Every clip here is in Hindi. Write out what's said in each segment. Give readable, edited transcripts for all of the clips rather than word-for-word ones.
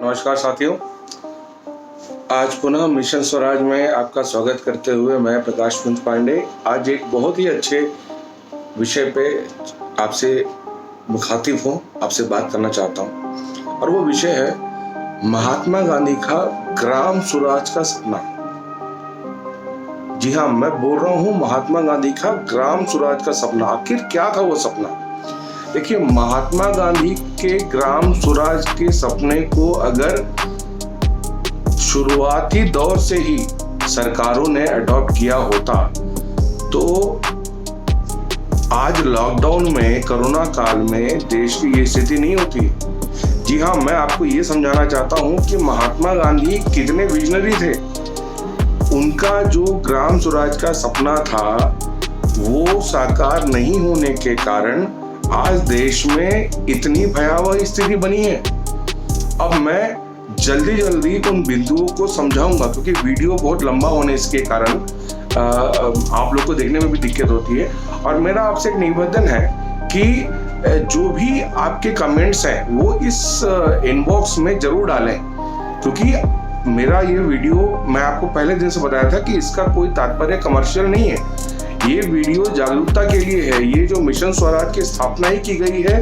नमस्कार साथियों, आज पुनः मिशन स्वराज में आपका स्वागत करते हुए मैं प्रकाश पंत पांडे आज एक बहुत ही अच्छे विषय पे आपसे मुखातिब हूँ, आपसे बात करना चाहता हूँ और वो विषय है महात्मा गांधी का ग्राम स्वराज का सपना। जी हाँ, मैं बोल रहा हूँ महात्मा गांधी का ग्राम स्वराज का सपना। आखिर क्या था वो सपना? देखिए, महात्मा गांधी के ग्राम स्वराज के सपने को अगर शुरुआती दौर से ही सरकारों ने अडॉप्ट किया होता तो आज लॉकडाउन में, कोरोना काल में देश की ये स्थिति नहीं होती। जी हाँ, मैं आपको ये समझाना चाहता हूँ कि महात्मा गांधी कितने विजनरी थे। उनका जो ग्राम स्वराज का सपना था वो साकार नहीं होने के कारण आज देश में इतनी भयावह स्थिति बनी है। अब मैं जल्दी उन बिंदुओं को समझाऊंगा क्योंकि वीडियो बहुत लंबा होने इसके कारण आप लोग को देखने में भी दिक्कत होती है। और मेरा आपसे एक निवेदन है कि जो भी आपके कमेंट्स हैं वो इस इनबॉक्स में जरूर डालें, क्योंकि मेरा ये वीडियो मैं आपको पहले दिन से बताया था कि इसका कोई तात्पर्य कमर्शियल नहीं है। ये वीडियो जागरूकता के लिए है। ये जो मिशन स्वराज की स्थापना ही की गई है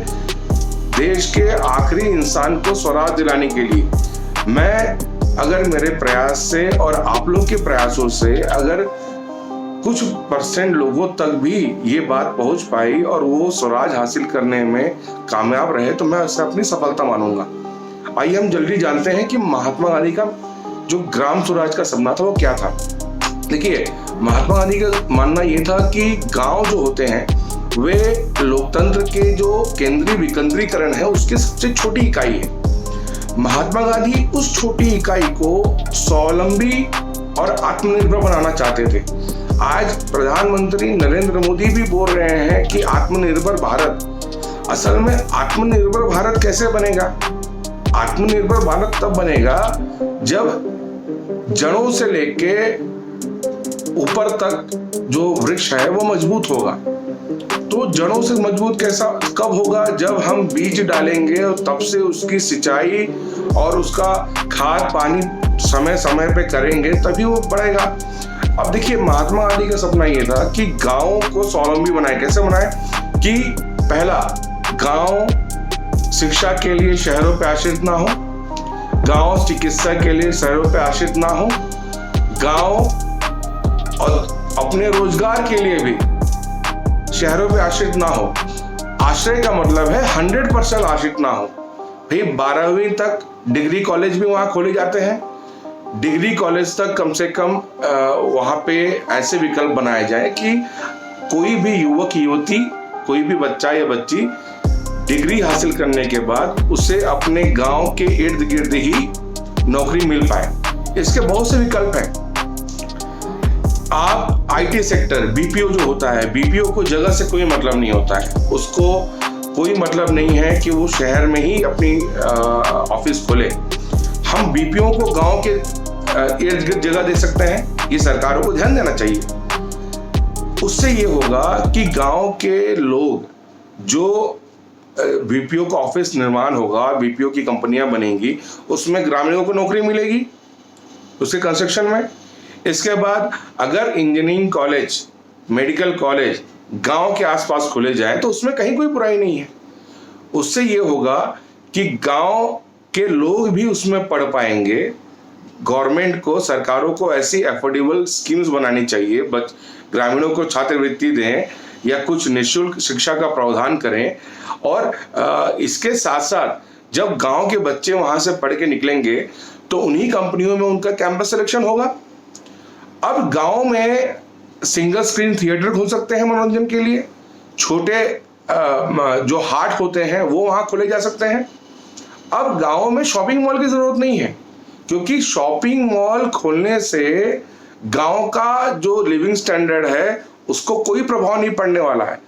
देश के आखिरी इंसान को स्वराज दिलाने के लिए। मैं अगर मेरे प्रयास से और आप लोग के प्रयासों से अगर कुछ परसेंट लोगों तक भी ये बात पहुंच पाई और वो स्वराज हासिल करने में कामयाब रहे तो मैं उससे अपनी सफलता मानूंगा। आइए हम जल्दी जानते हैं कि महात्मा गांधी का जो ग्राम स्वराज का सपना था वो क्या था। देखिए, महात्मा गांधी का मानना ये था कि गांव जो होते हैं वे लोकतंत्र के जो केंद्रीय विकेंद्रीकरण है उसकी सबसे छोटी इकाई है। महात्मा गांधी उस छोटी इकाई को स्वावलंबी और आत्मनिर्भर बनाना चाहते थे। आज प्रधानमंत्री नरेंद्र मोदी भी बोल रहे हैं कि आत्मनिर्भर भारत। असल में आत्मनिर्भर भारत कैसे बनेगा? आत्मनिर्भर भारत तब बनेगा जब जड़ों से लेके ऊपर तक जो वृक्ष है वो मजबूत होगा। तो जड़ों से मजबूत कैसा कब होगा? जब हम बीज डालेंगे और तब से उसकी सिंचाई और उसका खाद पानी समय समय पे करेंगे तभी वो बढ़ेगा। अब देखिए, महात्मा गांधी का सपना ये था कि गांव को स्वावलंबी बनाए। कैसे बनाए? कि पहला, गांव शिक्षा के लिए शहरों पे आश्रित ना हो, गांव चिकित्सा के लिए शहरों पे आश्रित ना हो, गांव और अपने रोजगार के लिए भी शहरों पे आश्रित ना हो। आश्रय का मतलब है 100% आश्रित ना हो। भाई 12वीं तक डिग्री कॉलेज भी वहाँ खोले जाते हैं। डिग्री कॉलेज तक कम से कम वहाँ पे ऐसे विकल्प बनाए जाए कि कोई भी युवक युवती, कोई भी बच्चा या बच्ची डिग्री हासिल करने के बाद उसे अपने गांव के इर्द गिर्द ही नौकरी मिल पाए। इसके बहुत से विकल्प हैं। आप आईटी सेक्टर, बीपीओ जो होता है, बीपीओ को जगह से कोई मतलब नहीं होता है। उसको कोई मतलब नहीं है कि वो शहर में ही अपनी ऑफिस खोले। हम बीपीओ को गांव के इर्द गिर्द जगह दे सकते हैं। ये सरकारों को ध्यान देना चाहिए। उससे ये होगा कि गांव के लोग, जो बीपीओ का ऑफिस निर्माण होगा, बीपीओ की कंपनियां बनेंगी, उसमें ग्रामीणों को नौकरी मिलेगी उसके कंस्ट्रक्शन में। इसके बाद अगर इंजीनियरिंग कॉलेज, मेडिकल कॉलेज गांव के आसपास खोले जाए तो उसमें कहीं कोई बुराई नहीं है। उससे ये होगा कि गांव के लोग भी उसमें पढ़ पाएंगे। गवर्नमेंट को, सरकारों को ऐसी अफोर्डेबल स्कीम्स बनानी चाहिए, ग्रामीणों को छात्रवृत्ति दें या कुछ निःशुल्क शिक्षा का प्रावधान करें। और इसके साथ साथ जब गांव के बच्चे वहां से पढ़ के निकलेंगे तो उन्हीं कंपनियों में उनका कैंपस सिलेक्शन होगा। अब गांव में सिंगल स्क्रीन थिएटर खोल सकते हैं मनोरंजन के लिए। छोटे जो हाट होते हैं वो वहां खोले जा सकते हैं। अब गांव में शॉपिंग मॉल की जरूरत नहीं है, क्योंकि शॉपिंग मॉल खोलने से गांव का जो लिविंग स्टैंडर्ड है उसको कोई प्रभाव नहीं पड़ने वाला है।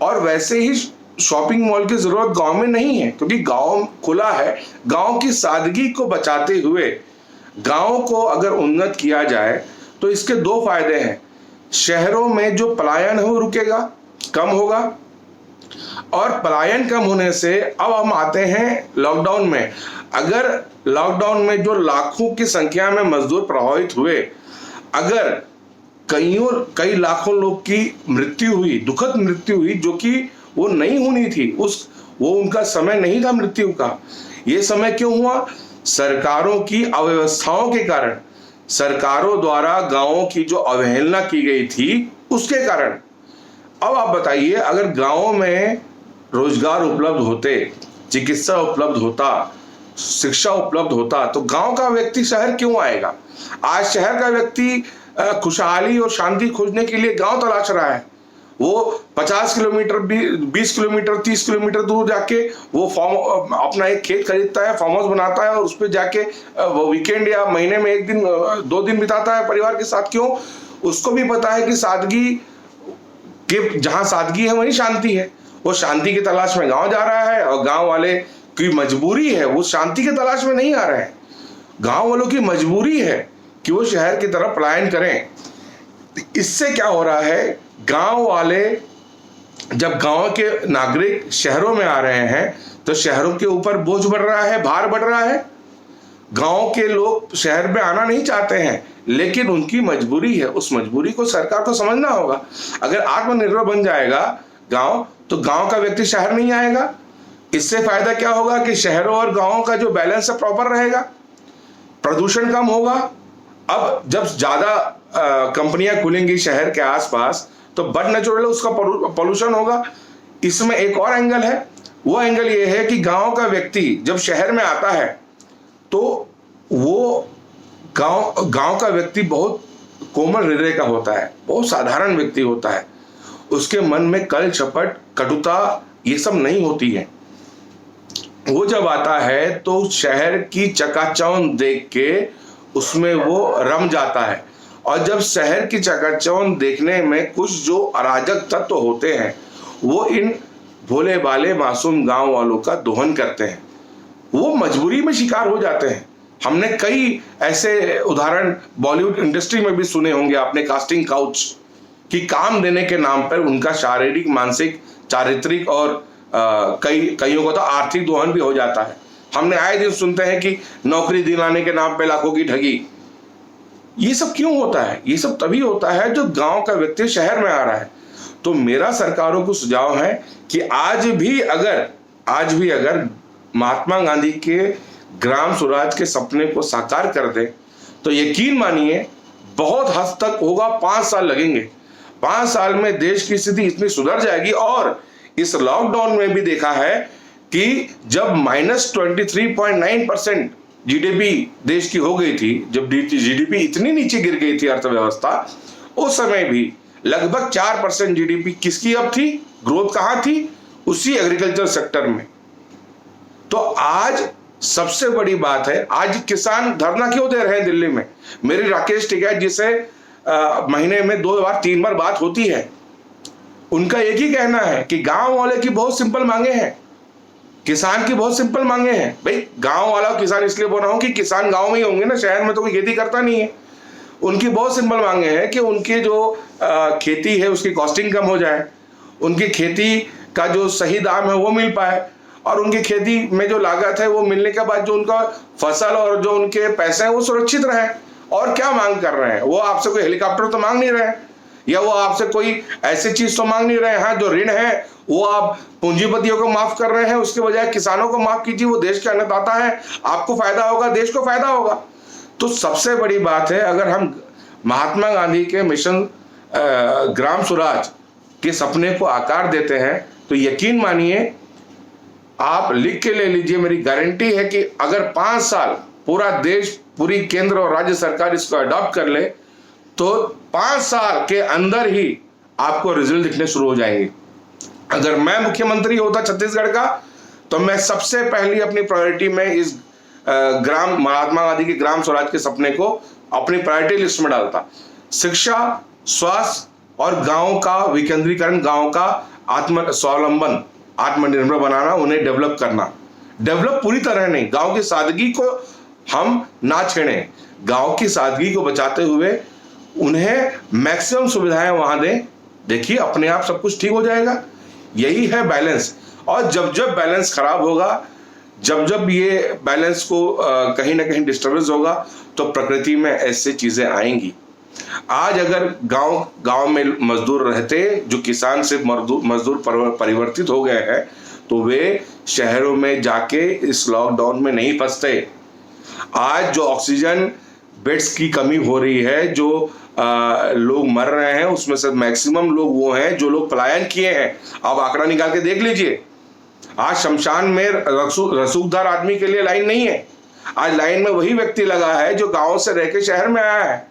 और वैसे ही शॉपिंग मॉल की जरूरत गांव में नहीं है, क्योंकि गांव खुला है। गांव की सादगी को बचाते हुए गांव को अगर उन्नत किया जाए तो इसके दो फायदे हैं। शहरों में जो पलायन है वो रुकेगा, कम होगा। और पलायन कम होने से अब हम आते हैं लॉकडाउन में। अगर लॉकडाउन में जो लाखों की संख्या में मजदूर प्रभावित हुए, अगर कई लाखों लोग की मृत्यु हुई, दुखद मृत्यु हुई, जो कि वो नहीं होनी थी, वो उनका समय नहीं था मृत्यु का। ये समय क्यों हुआ? सरकारों की अव्यवस्थाओं के कारण, सरकारों द्वारा गांवों की जो अवहेलना की गई थी उसके कारण। अब आप बताइए, अगर गांवों में रोजगार उपलब्ध होते, चिकित्सा उपलब्ध होता, शिक्षा उपलब्ध होता, तो गांव का व्यक्ति शहर क्यों आएगा? आज शहर का व्यक्ति खुशहाली और शांति खोजने के लिए गांव तलाश रहा है। वो 50 किलोमीटर, 20 किलोमीटर, 30 किलोमीटर दूर जाके वो अपना एक खेत खरीदता है, फार्म हाउस बनाता है और उस पर जाके वो वीकेंड या महीने में 1 दिन 2 दिन बिताता है परिवार के साथ। क्यों? उसको भी पता है कि सादगी के, जहां सादगी है वहीं शांति है। वो शांति की तलाश में गांव जा रहा है, और गांव वाले की मजबूरी है, वो शांति की तलाश में नहीं आ रहे हैं। गांव वालों की मजबूरी है कि वो शहर की तरफ पलायन करें। इससे क्या हो रहा है, गांव वाले, जब गांव के नागरिक शहरों में आ रहे हैं तो शहरों के ऊपर बोझ बढ़ रहा है, भार बढ़ रहा है। गांव के लोग शहर में आना नहीं चाहते हैं, लेकिन उनकी मजबूरी है। उस मजबूरी को सरकार को समझना होगा। अगर आत्मनिर्भर बन जाएगा गांव, तो गांव का व्यक्ति शहर नहीं आएगा। इससे फायदा क्या होगा कि शहरों और गांवों का जो बैलेंस है प्रॉपर रहेगा, प्रदूषण कम होगा। अब जब ज्यादा कंपनियां खुलेंगी शहर के आसपास, तो बड नेचुरल उसका पोल्यूशन होगा। इसमें एक और एंगल है, वो एंगल ये है कि गांव का व्यक्ति जब शहर में आता है तो वो गांव का व्यक्ति बहुत कोमल हृदय का होता है, बहुत साधारण व्यक्ति होता है। उसके मन में कल चपट, कटुता ये सब नहीं होती है। वो जब आता है तो शहर की चकाचौंध देख के उसमें वो रम जाता है। और जब शहर की चकाचौंध देखने में कुछ जो अराजक तत्व होते हैं, वो इन भोले भाले मासूम गांव वालों का दोहन करते हैं, वो मजबूरी में शिकार हो जाते हैं। हमने कई ऐसे उदाहरण बॉलीवुड इंडस्ट्री में भी सुने होंगे आपने, कास्टिंग काउच, कि काम देने के नाम पर उनका शारीरिक, मानसिक, चारित्रिक और कईयों को तो आर्थिक दोहन भी हो जाता है। हमने आए दिन सुनते हैं कि नौकरी दिलाने के नाम पे लाखों की ठगी। ये सब क्यों होता है? ये सब तभी होता है जो गांव का व्यक्ति शहर में आ रहा है। तो मेरा सरकारों को सुझाव है कि आज भी अगर महात्मा गांधी के ग्राम स्वराज के सपने को साकार कर दे, तो यकीन मानिए बहुत हद तक होगा, 5 साल लगेंगे। 5 साल में देश की स्थिति इतनी सुधर जाएगी। और इस लॉकडाउन में भी देखा है कि जब -23.9% जीडीपी देश की हो गई थी, जब जीडीपी इतनी नीचे गिर गई थी अर्थव्यवस्था, उस समय भी लगभग 4% जीडीपी किसकी अब थी, ग्रोथ कहां थी? उसी एग्रीकल्चर सेक्टर में। तो आज सबसे बड़ी बात है, आज किसान धरना क्यों दे रहे हैं दिल्ली में? मेरी राकेश टिकैत जिसे महीने में 2 बार 3 बार बात होती है, उनका एक ही कहना है कि गांव वाले की बहुत सिंपल मांगे हैं, किसान की बहुत सिंपल मांगे हैं। भाई गांव वाला किसान इसलिए बोल रहा हूं कि किसान गांव में ही होंगे ना, शहर में तो कोई खेती करता नहीं है। उनकी बहुत सिंपल मांगे हैं कि उनकी जो खेती है उसकी कॉस्टिंग कम हो जाए, उनकी खेती का जो सही दाम है वो मिल पाए, और उनकी खेती में जो लागत है वो मिलने के बाद जो उनका फसल और जो उनके पैसे हैं वो सुरक्षित रहे। और क्या मांग कर रहे हैं वो? आपसे कोई हेलीकॉप्टर तो मांग नहीं रहे हैं, या वो आपसे कोई ऐसी चीज तो मांग नहीं रहे हैं। जो ऋण है वो आप पूंजीपतियों को माफ कर रहे हैं, उसके बजाय किसानों को माफ कीजिए। वो देश के अन्नदाता है, आपको फायदा होगा, देश को फायदा होगा। तो सबसे बड़ी बात है, अगर हम महात्मा गांधी के मिशन ग्राम स्वराज के सपने को आकार देते हैं, तो यकीन मानिए, आप लिख के ले लीजिए, मेरी गारंटी है कि अगर 5 साल पूरा देश, पूरी केंद्र और राज्य सरकार इसको अडॉप्ट कर ले, तो 5 साल के अंदर ही आपको रिजल्ट दिखने शुरू हो जाएंगे। अगर मैं मुख्यमंत्री होता छत्तीसगढ़ का, तो मैं सबसे पहली अपनी प्रायोरिटी में इस महात्मा गांधी के ग्राम स्वराज के सपने को अपनी प्रायोरिटी लिस्ट में डालता। शिक्षा, स्वास्थ्य और गांव का विकेंद्रीकरण, गांव का आत्म स्वावलंबन, आत्मनिर्भर बनाना, उन्हें डेवलप करना। डेवलप पूरी तरह नहीं, गांव की सादगी को हम ना छेड़ें, गांव की सादगी को बचाते हुए उन्हें मैक्सिमम सुविधाएं वहां दें। देखिए अपने आप सब कुछ ठीक हो जाएगा। यही है बैलेंस। और जब जब बैलेंस खराब होगा, जब जब ये बैलेंस को कहीं ना कहीं डिस्टर्बेंस होगा, तो प्रकृति में ऐसे चीजें आएंगी। आज अगर गांव में मजदूर रहते जो किसान से मजदूर परिवर्तित हो गए हैं, तो वे शहरों में जाके इस लॉकडाउन में नहीं फंसते। आज जो ऑक्सीजन बेड्स की कमी हो रही है, जो लोग मर रहे हैं, उसमें से मैक्सिमम लोग वो हैं जो लोग पलायन किए हैं। आप आंकड़ा निकाल के देख लीजिए। आज शमशान में रसूखदार आदमी के लिए लाइन नहीं है। आज लाइन में वही व्यक्ति लगा है जो गांव से रह के शहर में आया है,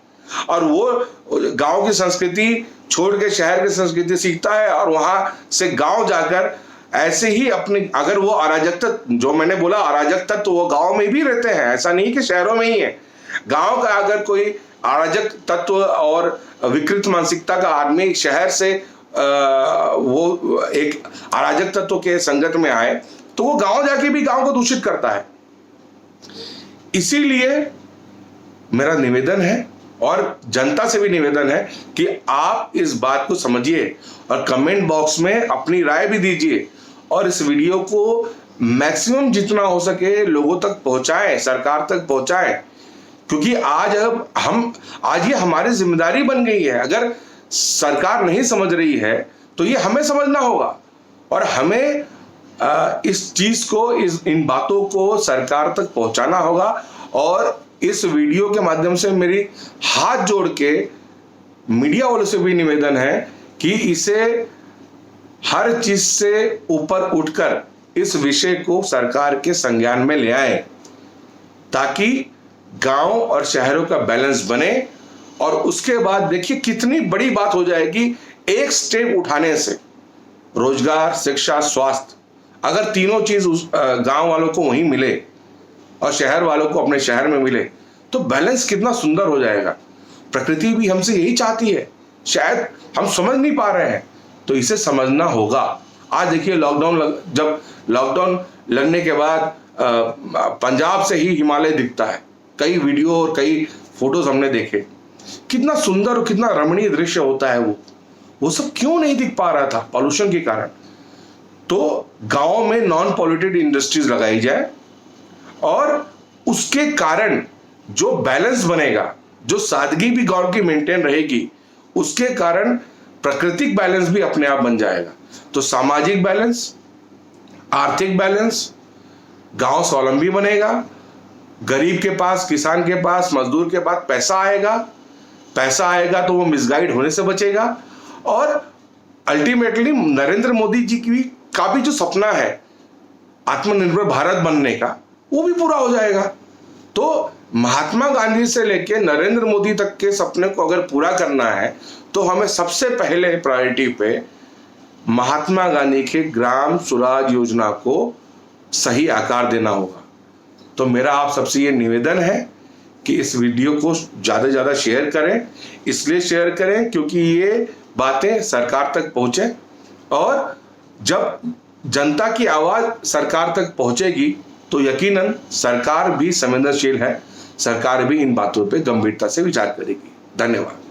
और वो गांव की संस्कृति छोड़ के शहर की संस्कृति सीखता है, और वहां से गांव जाकर ऐसे ही अपने, अगर वो अराजक तत्व, जो मैंने बोला अराजक तत्व, तो वो गांव में भी रहते हैं, ऐसा नहीं कि शहरों में ही है। गांव का अगर कोई अराजक तत्व और विकृत मानसिकता का आदमी शहर से वो एक अराजक तत्व के संगत में आए, तो वो गांव जाके भी गांव को दूषित करता है। इसीलिए मेरा निवेदन है और जनता से भी निवेदन है कि आप इस बात को समझिए और कमेंट बॉक्स में अपनी राय भी दीजिए, और इस वीडियो को मैक्सिमम जितना हो सके लोगों तक पहुंचाएं, सरकार तक पहुंचाएं, क्योंकि आज ये हमारी जिम्मेदारी बन गई है। अगर सरकार नहीं समझ रही है तो ये हमें समझना होगा, और हमें इस चीज को, इन बातों को सरकार तक पहुंचाना होगा। और इस वीडियो के माध्यम से मेरी हाथ जोड़ के मीडिया वालों से भी निवेदन है कि इसे हर चीज से ऊपर उठकर इस विषय को सरकार के संज्ञान में ले आए, ताकि गांव और शहरों का बैलेंस बने। और उसके बाद देखिए कितनी बड़ी बात हो जाएगी एक स्टेप उठाने से। रोजगार, शिक्षा, स्वास्थ्य, अगर तीनों चीज गांव वालों को वहीं मिले और शहर वालों को अपने शहर में मिले, तो बैलेंस कितना सुंदर हो जाएगा। प्रकृति भी हमसे यही चाहती है, शायद हम समझ नहीं पा रहे हैं, तो इसे समझना होगा। आज देखिए जब लॉकडाउन लगने के बाद पंजाब से ही हिमालय दिखता है। कई वीडियो और कई फोटोज हमने देखे, कितना सुंदर और कितना रमणीय दृश्य होता है। वो सब क्यों नहीं दिख पा रहा था? पॉल्यूशन के कारण। तो गांव में नॉन पॉल्यूटेड इंडस्ट्रीज लगाई जाए, और उसके कारण जो बैलेंस बनेगा, जो सादगी भी गांव की मेंटेन रहेगी, उसके कारण प्राकृतिक बैलेंस भी अपने आप बन जाएगा। तो सामाजिक बैलेंस, आर्थिक बैलेंस, गांव स्वावलंबी बनेगा, गरीब के पास, किसान के पास, मजदूर के पास पैसा आएगा तो वो मिसगाइड होने से बचेगा, और अल्टीमेटली नरेंद्र मोदी जी का भी जो सपना है आत्मनिर्भर भारत बनने का, वो भी पूरा हो जाएगा। तो महात्मा गांधी से लेके नरेंद्र मोदी तक के सपने को अगर पूरा करना है, तो हमें सबसे पहले प्रायोरिटी पे महात्मा गांधी के ग्राम स्वराज योजना को सही आकार देना होगा। तो मेरा आप सबसे ये निवेदन है कि इस वीडियो को ज़्यादा से ज़्यादा शेयर करें। इसलिए शेयर करें क्योंकि ये बातें सरकार तक पहुँचे, और जब जनता की आवाज़ सरकार तक पहुँचेगी तो यकीनन सरकार भी संवेदनशील है, सरकार भी इन बातों पे गंभीरता से विचार करेगी। धन्यवाद।